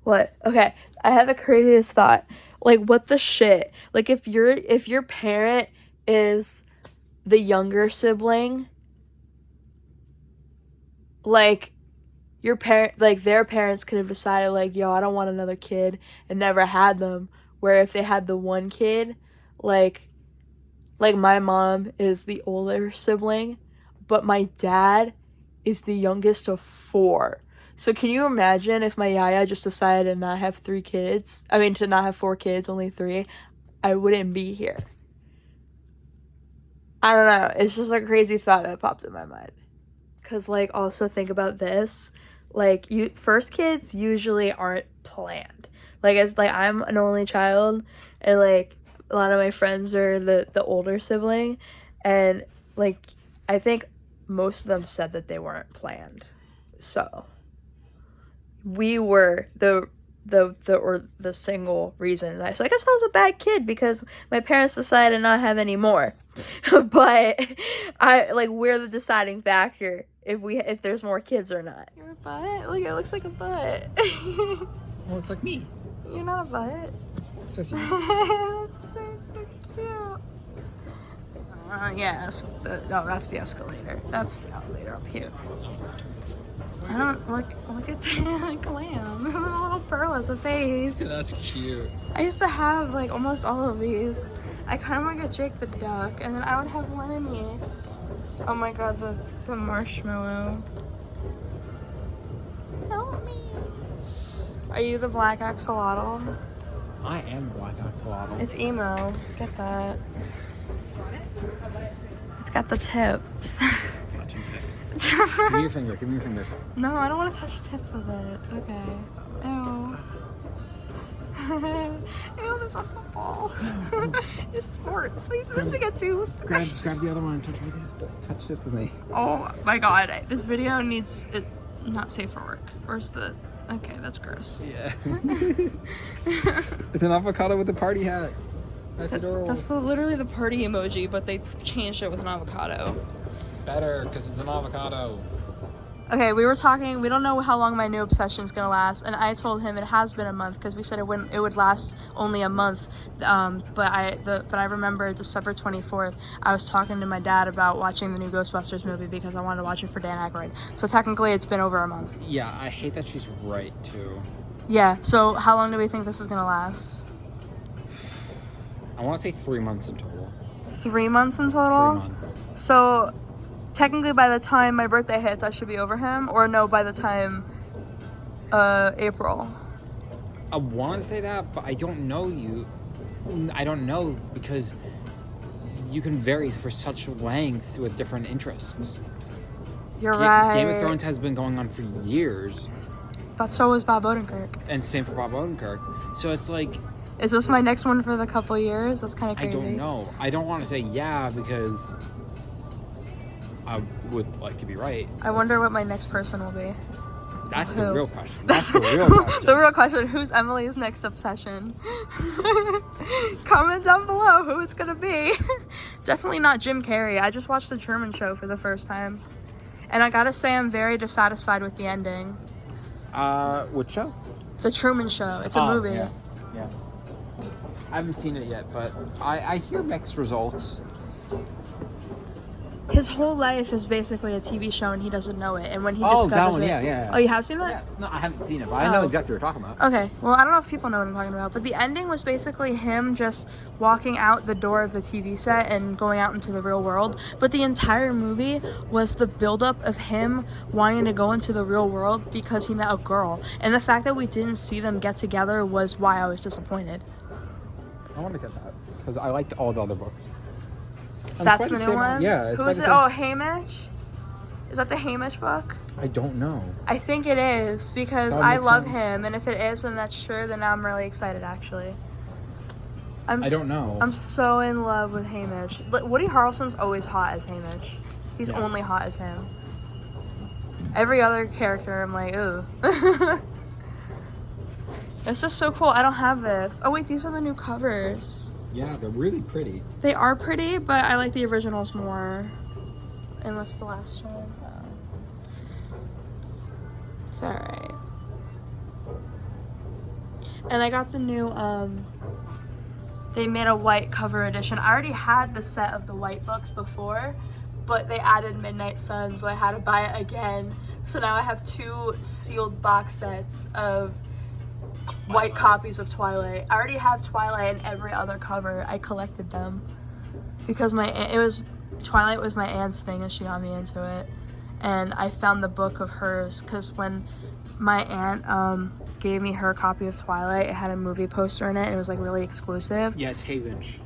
What? Okay, I had the craziest thought. Like, what the shit? Like, if your parent is the younger sibling, like their parents could have decided like, yo, I don't want another kid and never had them. Where if they had the one kid, like my mom is the older sibling, but my dad is the youngest of four. So can you imagine if my yaya just decided to not have three kids? I mean, to not have four kids, only three. I wouldn't be here. I don't know. It's just a crazy thought that popped in my mind. Cause like also think about this, like you first kids usually aren't planned. Like as like I'm an only child, and like a lot of my friends are the older sibling, and like I think most of them said that they weren't planned. So we were the single reason. So I guess I was a bad kid because my parents decided not to have any more. But I like we're the deciding factor if there's more kids or not. Your butt? Look, it looks like a butt. Well, it's like me. You're not a butt. It's so cute. Yes. No, that's the escalator. That's the elevator up here. I don't look at the clam. A little pearl as a face. Yeah, that's cute. I used to have like almost all of these. I kind of want to get Jake the duck, and then I would have Lenny. Oh my god, the marshmallow. Help me. Are you the black axolotl? I am black axolotl. It's emo. Get that. It's got the tips. Touching tips. Give me your finger. Give me your finger. No, I don't want to touch tips with it. Okay. Ew. Ew, there's a football. It's sports. He's missing a tooth. Grab the other one and touch my tip. Touch tips with me. Oh my god. This video needs it not safe for work. Where's the okay, that's gross. Yeah. It's an avocado with a party hat. That's adorable. That's literally the party emoji, but they changed it with an avocado. It's better because it's an avocado. Okay, we were talking. We don't know how long my new obsession's gonna last, and I told him it has been a month because we said it would last only a month. But I remember December 24th. I was talking to my dad about watching the new Ghostbusters movie because I wanted to watch it for Dan Aykroyd. So technically, it's been over a month. Yeah, I hate that she's right too. Yeah. So how long do we think this is gonna last? I want to say 3 months in total. 3 months in total. 3 months. So technically, by the time my birthday hits, I should be over him, or no, by the time April. I want to say that, but I don't know you. I don't know because you can vary for such lengths with different interests. You're right. Game of Thrones has been going on for years. But so was Bob Odenkirk. And same for Bob Odenkirk. So it's like... Is this my next one for the couple years? That's kind of crazy. I don't know. I don't want to say yeah because I would like to be right. I wonder what my next person will be. That's the real question. That's the real question. The real question, who's Emily's next obsession? Comment down below who it's gonna be. Definitely not Jim Carrey. I just watched The Truman Show for the first time. And I gotta say I'm very dissatisfied with the ending. Which show? The Truman Show. It's a movie. Yeah. I haven't seen it yet, but I hear mixed results. His whole life is basically a TV show and he doesn't know it. And when he that discovers one, it... yeah. Oh, you have seen that? Yeah. No, I haven't seen it, but I know exactly what you're talking about. Okay. Well, I don't know if people know what I'm talking about, but the ending was basically him just walking out the door of the TV set and going out into the real world. But the entire movie was the buildup of him wanting to go into the real world because he met a girl. And the fact that we didn't see them get together was why I was disappointed. I want to get that because I liked all the other books. And That's the new one? Yeah. Who is it? Oh, Hamish? Is that the Hamish book? I don't know. I think it is because I love him, and if it is, then that's true. Then I'm really excited, actually. I don't know. I'm so in love with Hamish. Woody Harrelson's always hot as Hamish. He's only hot as him. Every other character, I'm like, ooh. This is so cool. I don't have this. Oh wait, these are the new covers. Yeah, they're really pretty. They are pretty, but I like the originals more. And what's the last one? It's alright. And I got the new, they made a white cover edition. I already had the set of the white books before, but they added Midnight Sun, so I had to buy it again. So now I have 2 sealed box sets of white copies of Twilight. I already have Twilight and every other cover. I collected them because Twilight was my aunt's thing and she got me into it. And I found the book of hers because when my aunt gave me her copy of Twilight, it had a movie poster in it. It was like really exclusive. Yeah, it's Haymitch.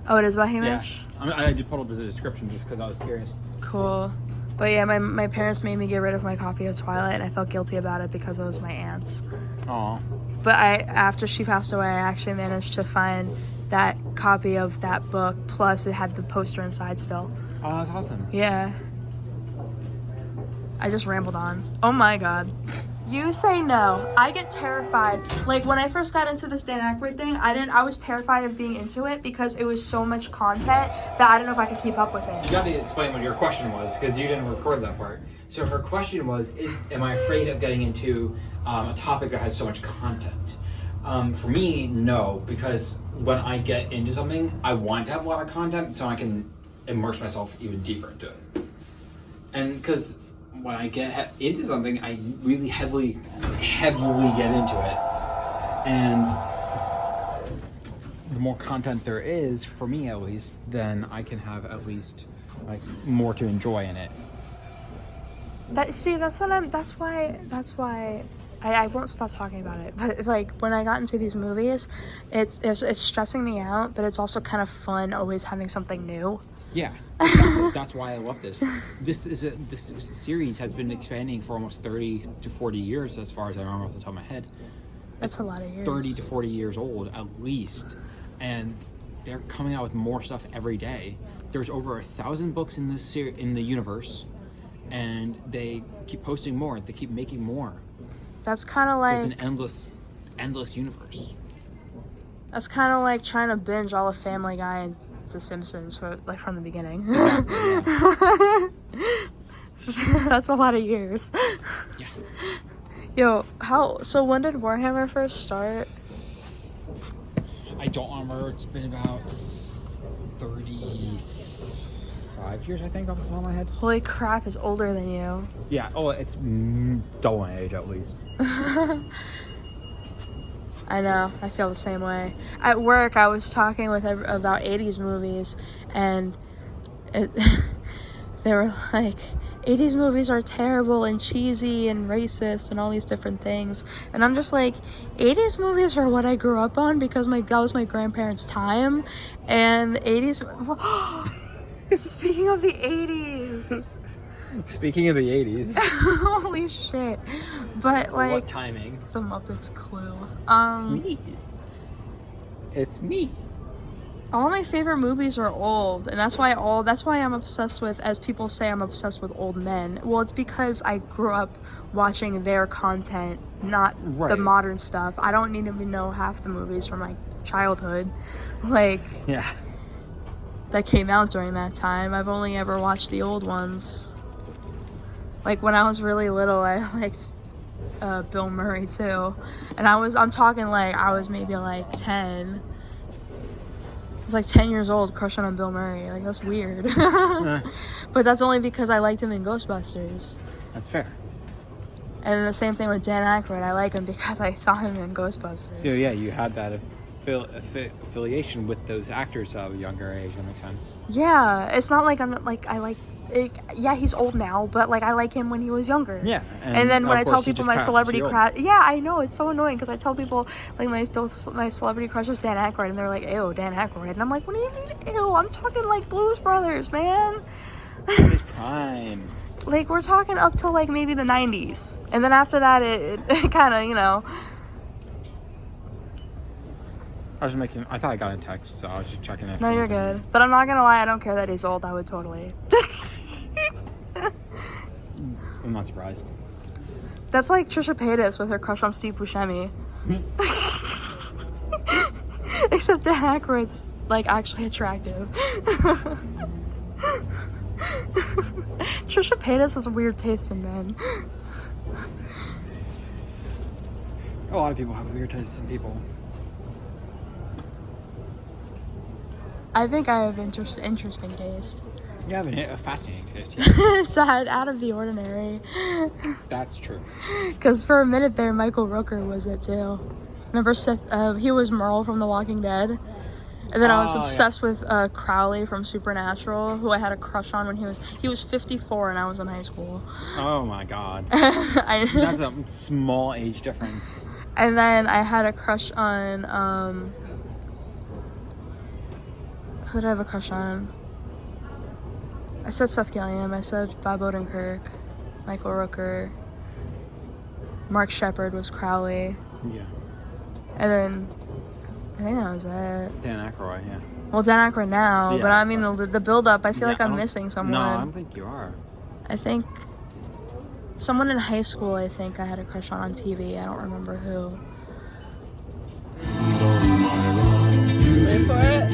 Oh, it is by Hamish? Yeah. I just pulled up the description just because I was curious. Cool. But yeah, my parents made me get rid of my copy of Twilight, and I felt guilty about it because it was my aunt's. Aw. But after she passed away, I actually managed to find that copy of that book, plus it had the poster inside still. Oh, that's awesome. Yeah. I just rambled on. Oh my god. You say no. I get terrified. Like, when I first got into this Dan Aykroyd thing, I was terrified of being into it because it was so much content that I don't know if I could keep up with it. You got to explain what your question was because you didn't record that part. So her question was, am I afraid of getting into a topic that has so much content? For me, no, because when I get into something, I want to have a lot of content so I can immerse myself even deeper into it. And because when I get into something, I really heavily get into it. And the more content there is, for me at least, then I can have at least like more to enjoy in it. That's why I won't stop talking about it. But like when I got into these movies, it's stressing me out, but it's also kind of fun always having something new. Yeah, exactly. That's why I love this. This series has been expanding for almost 30 to 40 years, as far as I remember off the top of my head. That's a lot of years. 30 to 40 years old at least, and they're coming out with more stuff every day. There's over 1,000 books in this in the universe, and they keep posting more. They keep making more. That's kind of like. So it's an endless universe. That's kind of like trying to binge all of Family Guy and The Simpsons from the beginning. Exactly, yeah. That's a lot of years. Yeah. Yo, so when did Warhammer first start? I don't remember. It's been about 35 years, I think, off the top of my head. Holy crap, it's older than you. Yeah, it's double my age at least. I know, I feel the same way. At work, I was talking about 80s movies, and they were like, 80s movies are terrible and cheesy and racist and all these different things. And I'm just like, 80s movies are what I grew up on because that was my grandparents' time. And 80s... Speaking of the 80s... Speaking of the 80s. Holy shit. But like... What timing? The Muppets Clue. It's me. It's me. All my favorite movies are old, and that's why I'm obsessed with, as people say, I'm obsessed with old men. Well, it's because I grew up watching their content, not the modern stuff. I don't need to know half the movies from my childhood. Like... Yeah. That came out during that time. I've only ever watched the old ones. Like when I was really little, I liked Bill Murray too, and I'm talking like I was maybe like 10. I was like 10 years old, crushing on Bill Murray. Like that's weird. But that's only because I liked him in Ghostbusters. That's fair. And the same thing with Dan Aykroyd. I like him because I saw him in Ghostbusters. So yeah, you had that affiliation with those actors at a younger age. That makes sense. Yeah, it's not like I'm not like I like. Yeah, he's old now, but like I like him when he was younger. Yeah, and then when I tell people my celebrity crush, yeah, I know it's so annoying because I tell people like my celebrity crush is Dan Aykroyd, and they're like, "Ew, Dan Aykroyd," and I'm like, "What do you mean, ew? I'm talking like Blues Brothers, man." What is prime? Like we're talking up till like maybe the 90s, and then after that, it kind of, you know. I was making. I thought I got a text, so I was just checking if. No, you're good. But I'm not gonna lie. I don't care that he's old. I would totally. I'm not surprised. That's like Trisha Paytas with her crush on Steve Buscemi. Except Dan Aykroyd's like actually attractive. Trisha Paytas has weird taste in men. A lot of people have weird tastes in people. I think I have interesting taste. You have a fascinating taste. Yeah. It's out of the ordinary. That's true. Because for a minute there, Michael Rooker was it too. Remember Seth? He was Merle from The Walking Dead. And then I was obsessed with Crowley from Supernatural, who I had a crush on when he was 54 and I was in high school. Oh my god. That's a small age difference. And then I had a crush on who did I have a crush on? I said Seth Gilliam, I said Bob Odenkirk, Michael Rooker, Mark Shepard was Crowley. Yeah. And then I think that was it. Dan Aykroyd, yeah. Well, Dan Aykroyd now, Yeah, but I mean the build up. I feel like I'm missing someone. No, I don't think you are. I think someone in high school. I think I had a crush on TV. I don't remember who. Wait for it.